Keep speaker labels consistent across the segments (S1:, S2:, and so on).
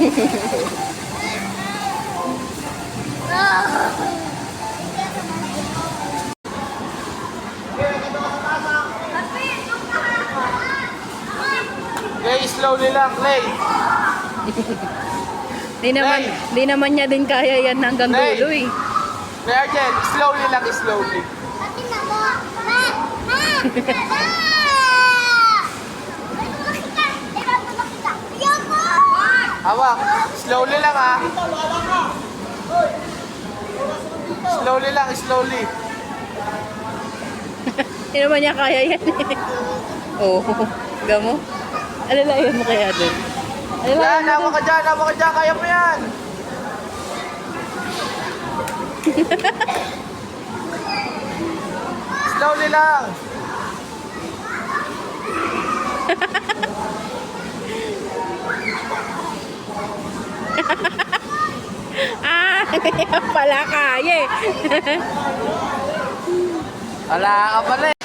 S1: Clay, slowly lang, Clay.
S2: Di naman niya din kaya yan hanggang dulo eh.
S1: Clay Arjen, slowly lang, slowly. Hawak, slowly lang ha. Slowly lang, slowly.
S2: Di naman niya kaya yan eh. Oo, gamo. Alalayan mo kaya dun.
S1: Yan, hawak ka dyan, kaya mo yan. Slowly lang.
S2: Hindi pala kaya eh.
S1: Wala ka pala eh.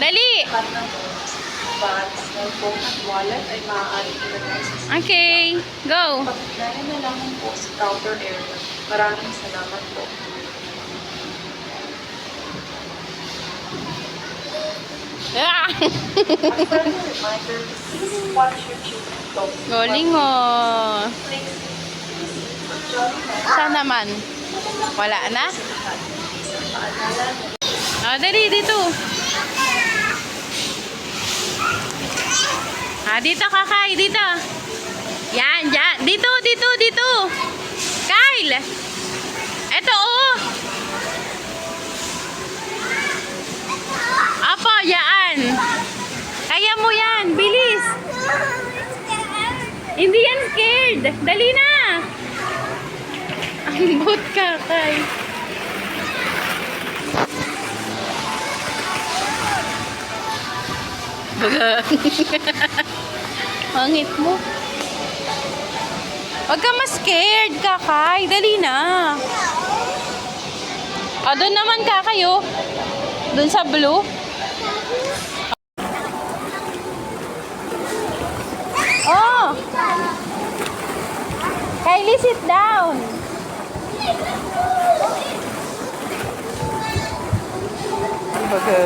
S2: Dali!
S3: Wallet ay maaari ilagay sa
S2: Okay, go!
S3: pagdala na lamang po sa counter area. Maraming salamat po.
S2: Ah!
S3: A friendly reminder, please watch your children talk.
S2: Galing oh.
S3: Please, Jolly na.
S2: Saan naman? Wala na?
S3: Paalala na
S2: Dali, dito. Dito kakay, dito. Yan, yan. Dito. Kyle! Eto oh. Apo, yan. Kaya mo yan, bilis. Hindi yan scared. Dali na. Ambot kakay. Baga. Pangit mo. Huwag ka mas-scared, kakay. Dali na. Doon naman, kakay, oh. Doon sa blue. Oh! Kylie, sit down. Baga.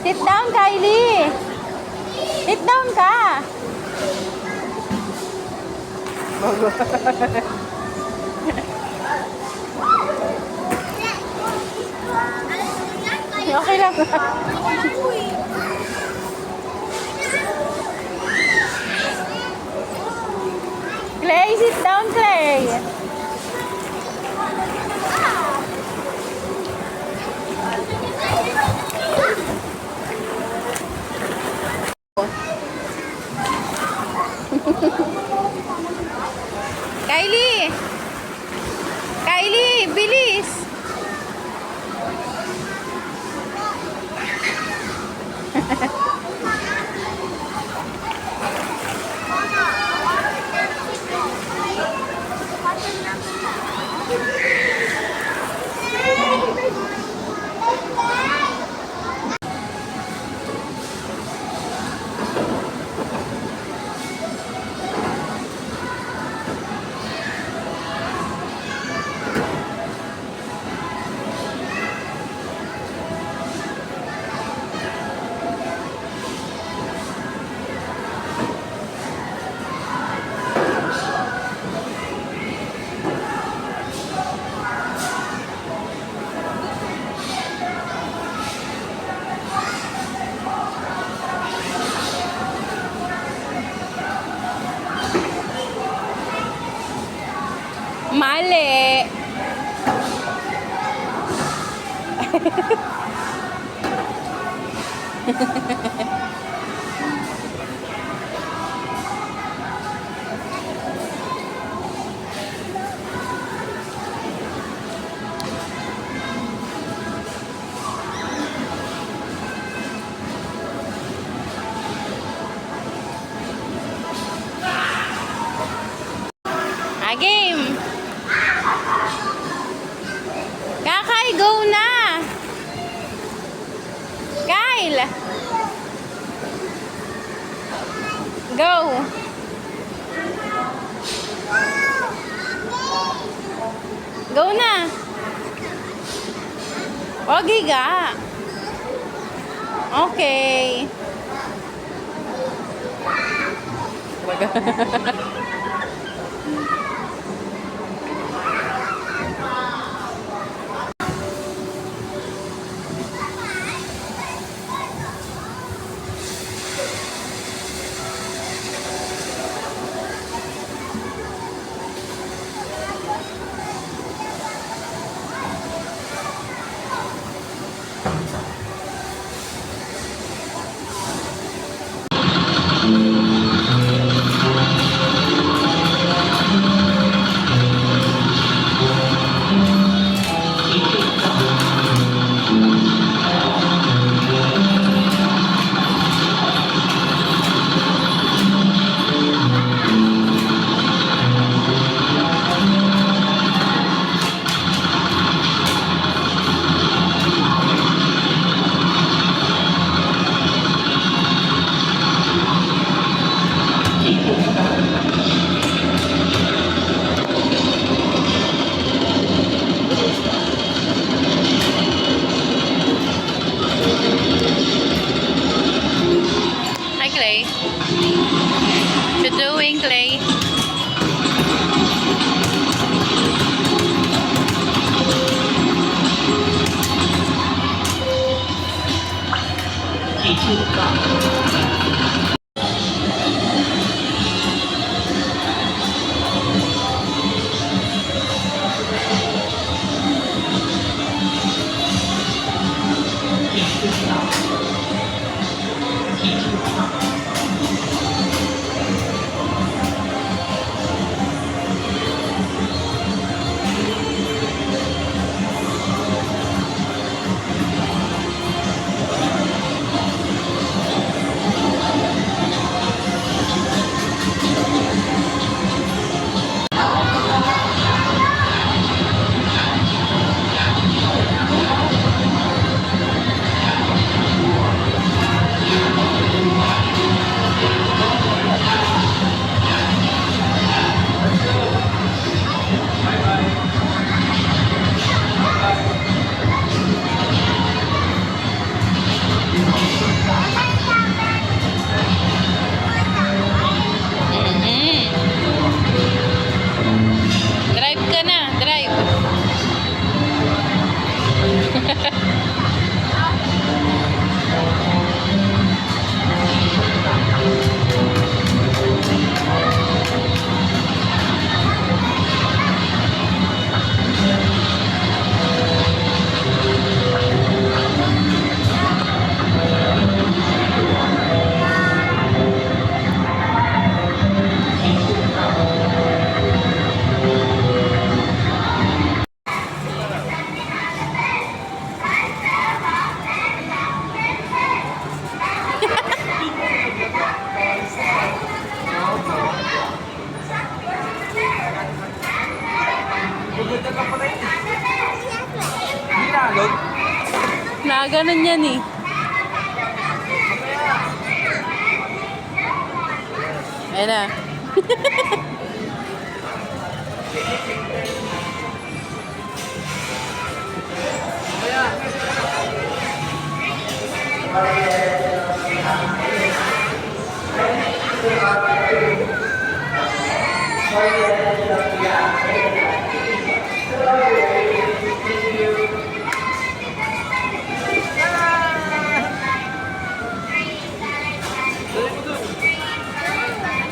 S2: Sit down, Kylie. Sit down ka. Okay lang. Clay, sit down, Clay. Kylie! Kylie, bilis! Mali. Game. Kakay, go na. Kyle. Go. Go na. Wag higa. Okay. Hi, Clay. What you doing, Clay? Drive ka na, drive.
S1: Guganda ka pa rin. Hindi nalog.
S2: Nakaganon yan eh. Ayan na.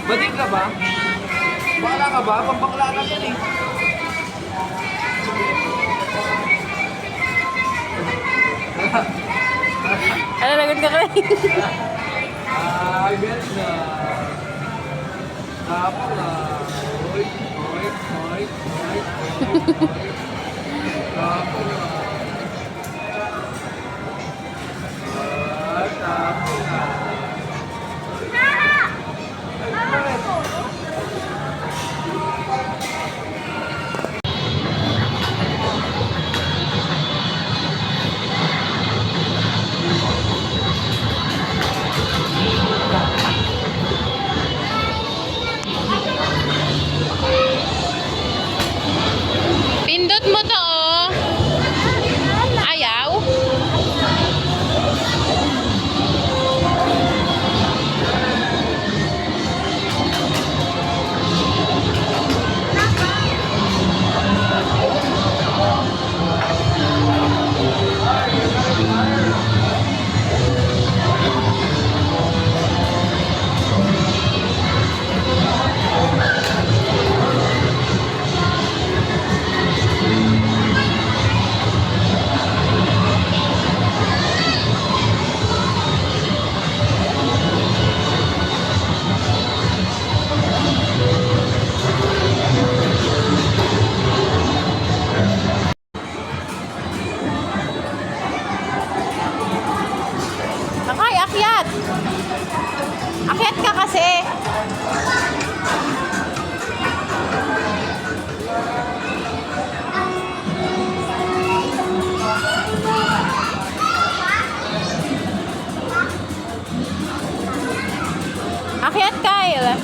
S1: Bading ka ba? Bakla ka ba? Pampakla lang yan eh.
S2: Ano, lagot ka kayo?
S1: Ay, bet na. Tapo na. Oy, oy, oy, oy, oy. Tapo na. Tapo na. Ay, bakit?
S2: Akyat ka kasi. Akyat ka, Ella.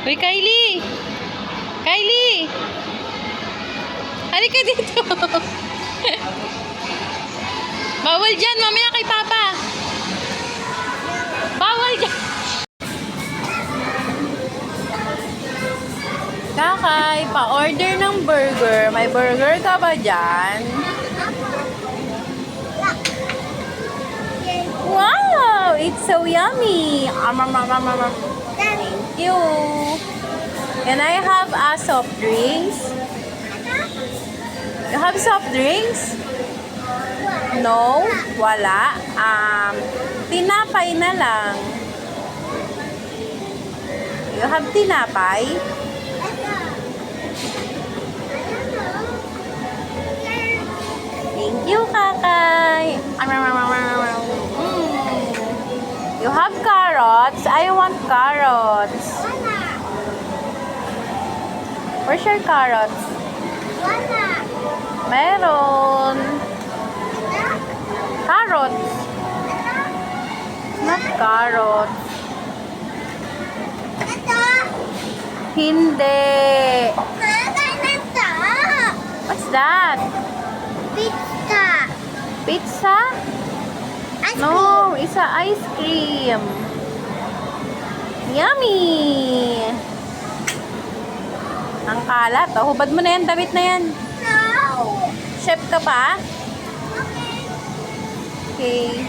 S2: Uy, Kylie! Kylie! Halika dito! Bawal dyan! Mamaya kay Papa! Bawal dyan! Kakay, pa-order ng burger. May burger ka ba dyan? Wow! It's so yummy! Thank you! Can I have a soft drinks? You have soft drinks? No? Wala? Tinapay na lang. You have tinapay? You have carrots. I want carrots. Where's your carrots? Meron. Carrots. Not carrots. Hindi. What's that? Pizza? No, it's a ice cream. Yummy! Ang kalat. Oh, hubad mo na yan, damit na yan. Chef ka pa? Okay.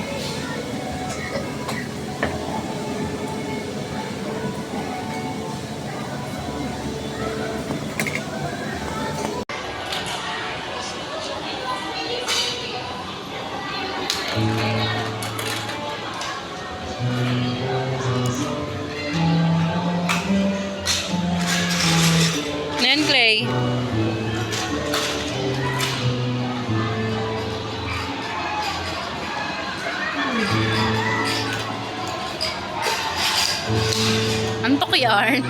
S2: Ayan, Clay. Antok yarn.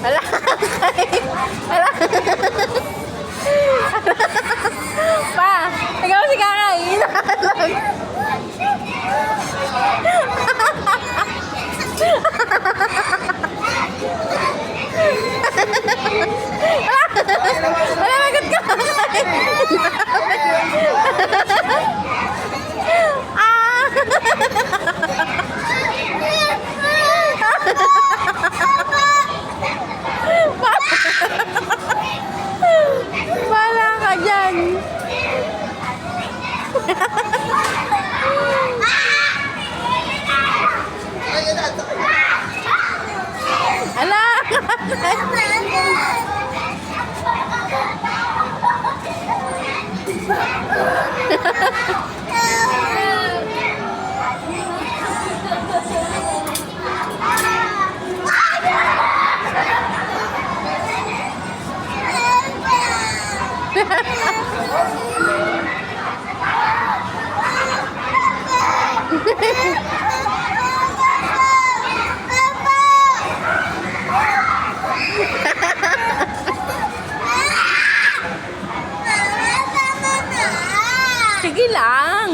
S2: Hala. Hala. Pa, ikaw si kakain. Wala, magot ka. Wala ka dyan. Ala! Sige lang.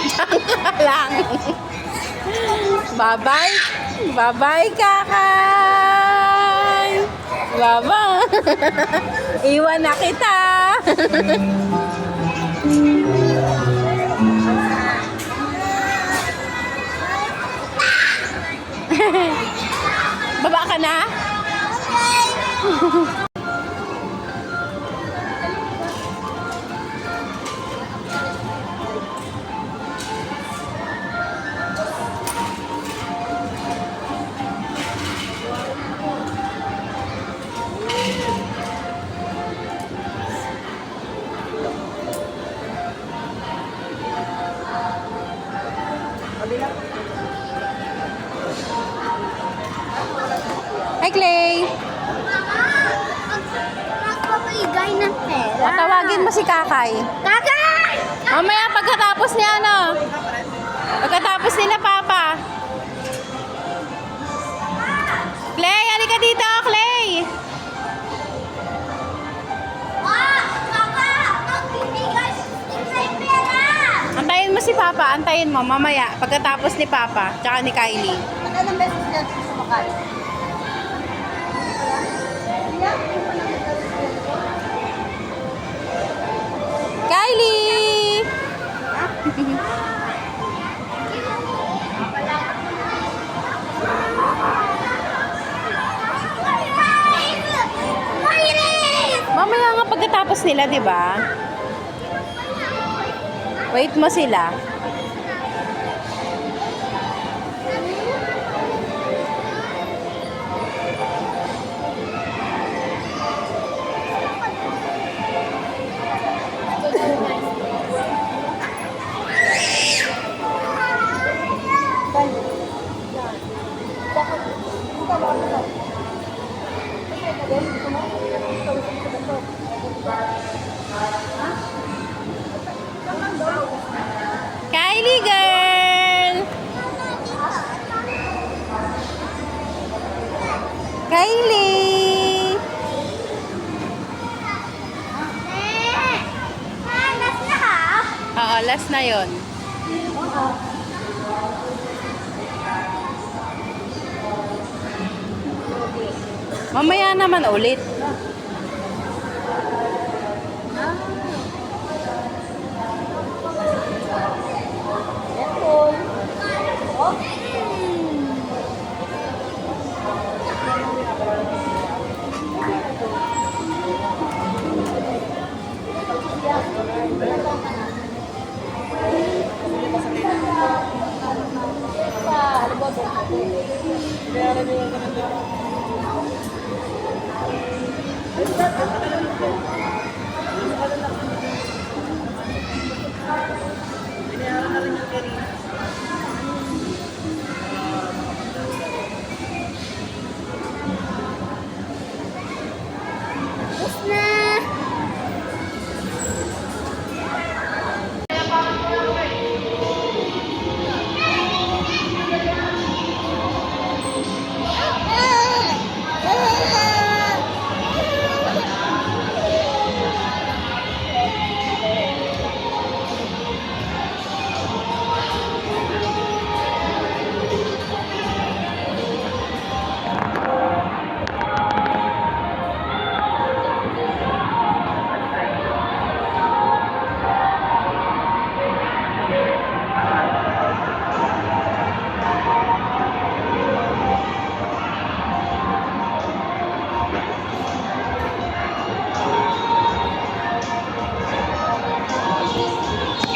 S2: Diyan ka lang. Bye-bye. Bye-bye, kakay. Bye-bye. Iwan na kita. Baba ka na? Hi, Clay.
S4: Nagpapigay ng pera.
S2: O, tawagin mo si Kakay.
S4: Kakay!
S2: Mamaya pagkatapos niya, ano? Pagkatapos nila, Papa. Clay, halika dito, Clay.
S4: Kaka! Magbibigay ng pera!
S2: Antayin mo si Papa, antayin mo, mamaya. Pagkatapos ni Papa, tsaka ni Kylie.
S4: Ilang beses sila sumakay?
S2: Kylie! Mamaya nga pagkatapos nila, di ba? Wait mo sila. Kylie girl! Kylie!
S4: Last na ha?
S2: Oo, last na yon. Mamaya naman ulit.
S4: Last na.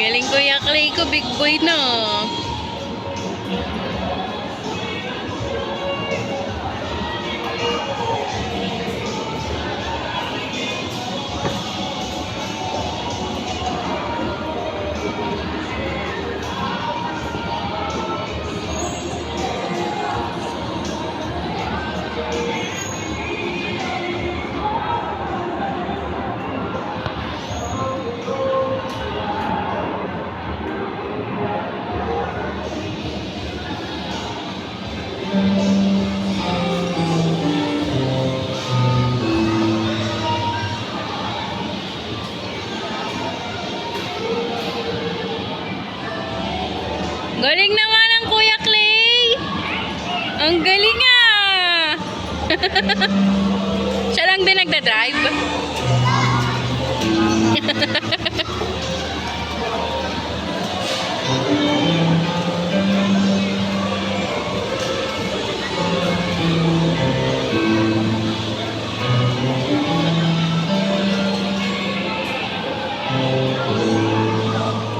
S2: Galing Kuya Clay ko, big boy na. Galing naman ang Kuya Clay. Ang galing ah. Siya lang din nagda-drive.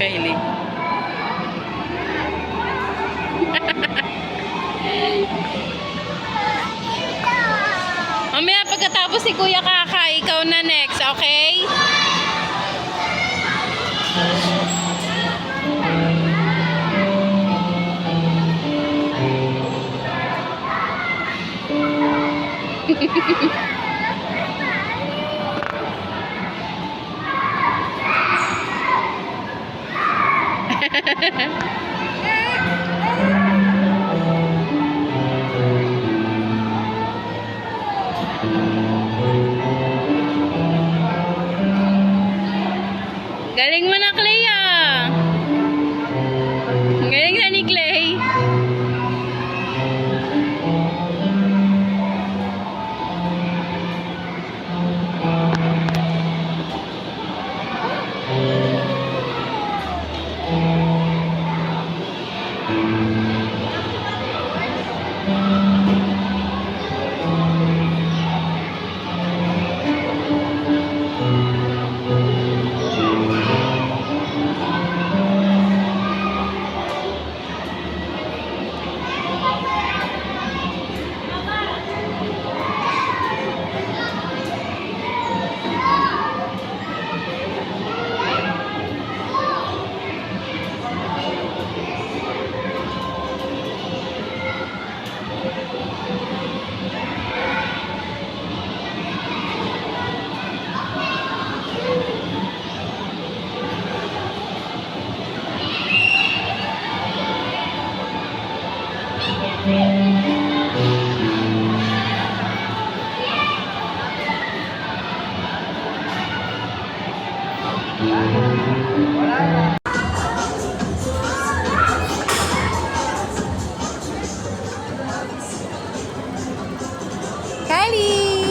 S2: Kylie. Mamaya pagkatapos si Kuya Kaka, ikaw na next, okay? Galing mo na, Clay, ah. Galing na ni Clay.
S1: Wala na.
S2: Kylie!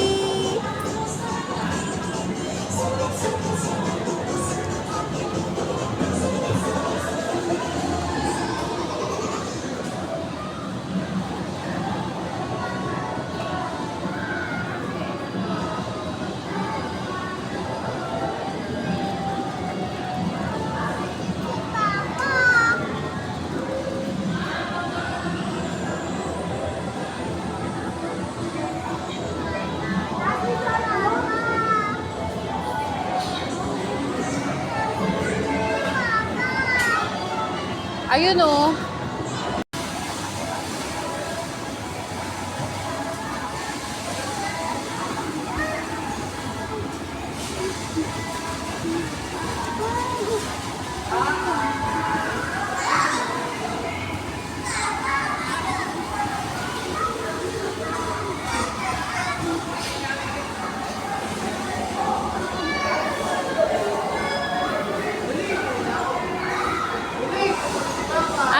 S2: Ayun oh.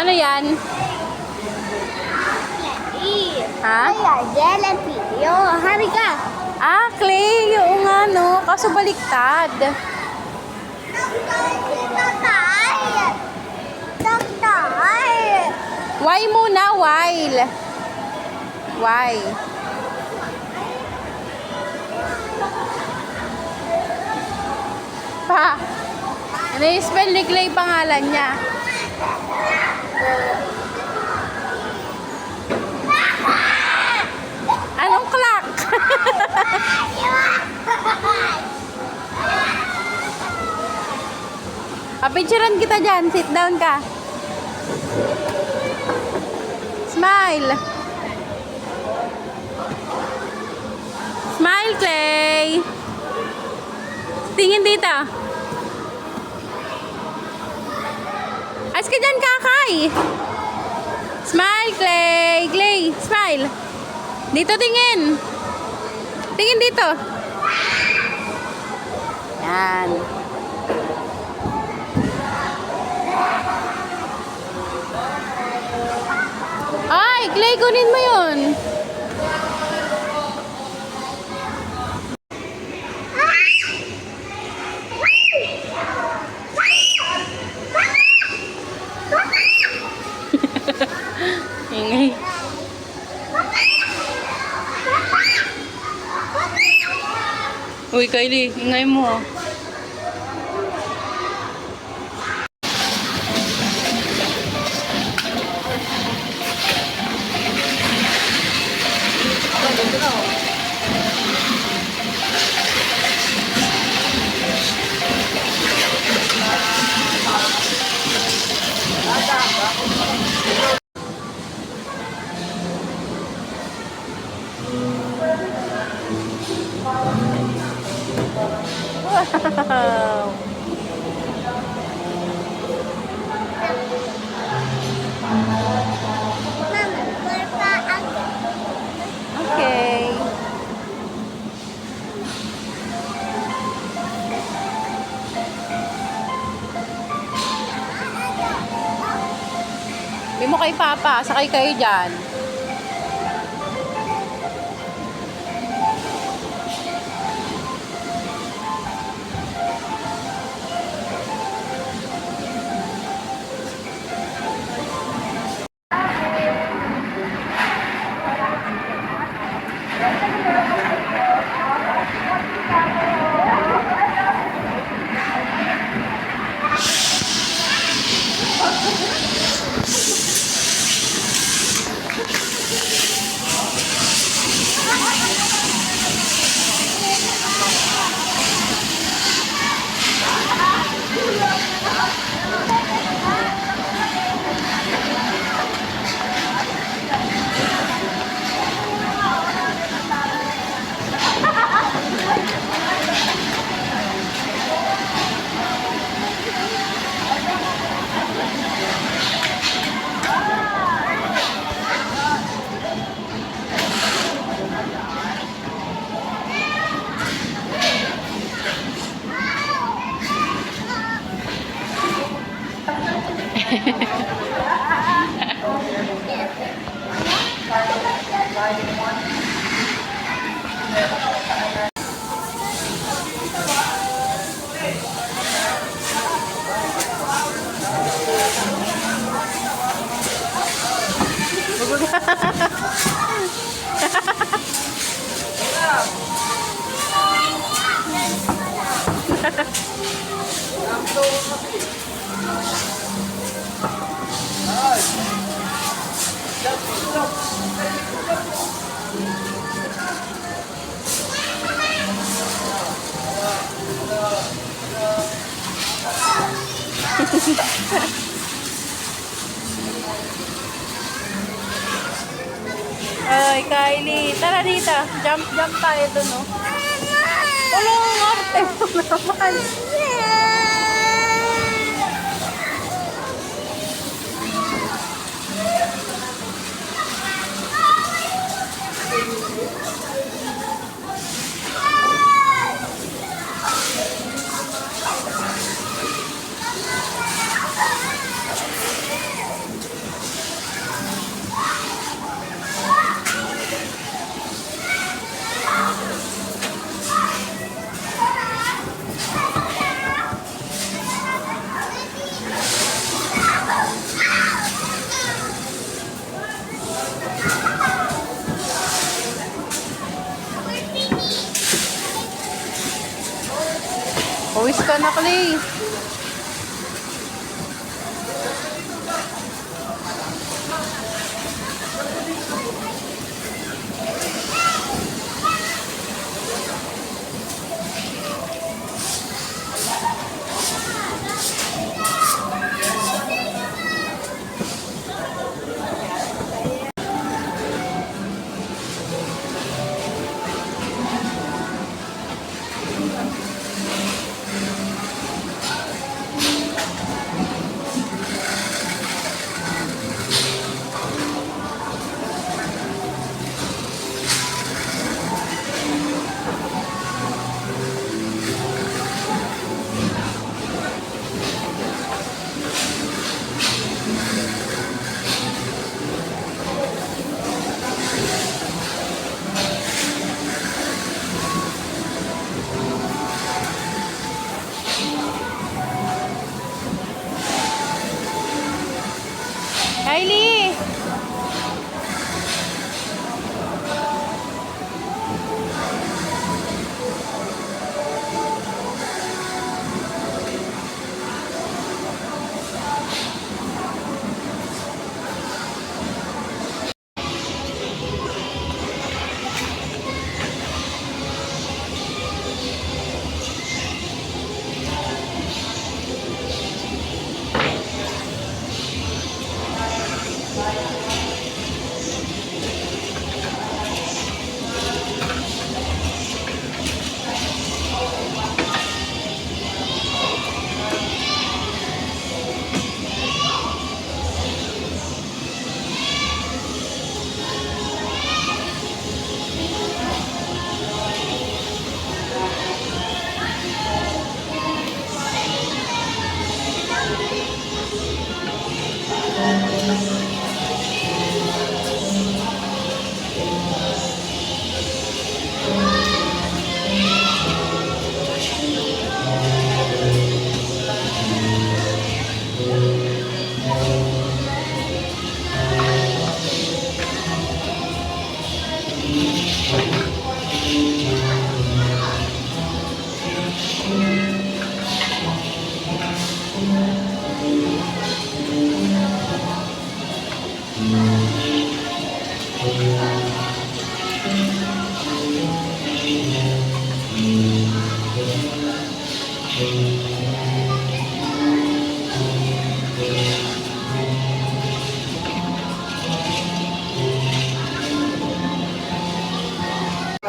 S2: Ano yan? Ha?
S4: Jelly. Yo, hari ka.
S2: Ah, clay. Oo nga, no. Kaso baliktad. Why muna? While. Why? Pa. Ano yung spell ni Clay pangalan niya? Anong clock? Picturean kita dyan. Sit down ka. Smile. Smile, Clay. Tingin dito. Ayos ka dyan, Kakay. Smile, Clay. Clay, smile. Dito tingin. Tingin dito. Yan. Ay, Clay, kunin mo yun. Ingay. Uy, Kylie, ingay mo ah. Wow. Okay. Hindi mo kay Papa, sakay kayo dyan. Ay, Kylie. Tara dito. Jump, jump tayo dun, no? Wala, arte mo naman. Pawis ka na, Clay. Kylie!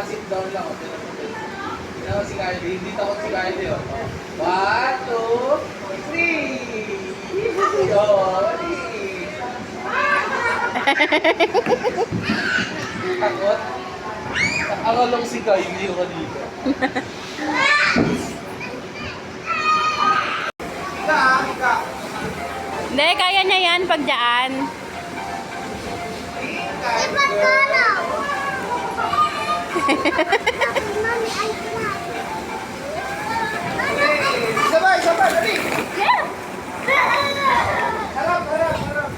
S1: Sit down lang. Tignan mo si Kylie. Hindi takot si Kylie. Oh. 1, 2, 3. Sorry. Takot? Nakangalong si Kylie yung kanina. Ika.
S2: Hindi, kaya niya yan pag dyan.
S1: Sabay, sabay, dali! Harap, harap, harap.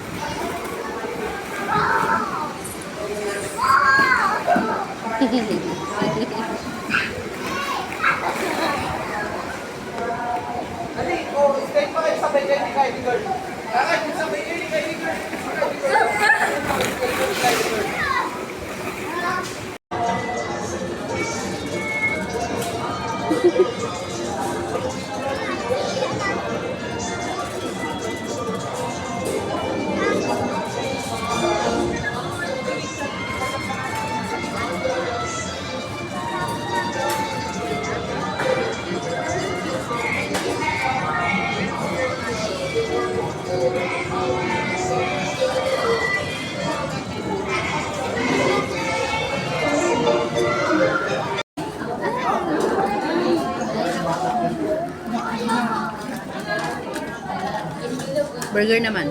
S1: Dali, oh, stay pa kayo sabay kayo ni Kylie Girl. Kakay, sabay kayo ni Kylie Girl.
S2: Burger naman.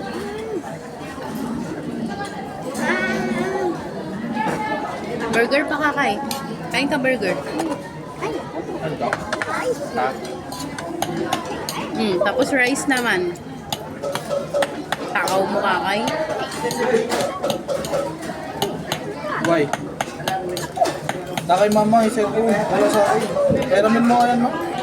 S2: Burger pa kakay. Kain ka burger.
S1: Ano to? Ha?
S2: Tapos rice naman. Takaw mo kakay.
S1: Why? Takay mama, isa ko. Wala sa akin. Peramin mo yan, ma.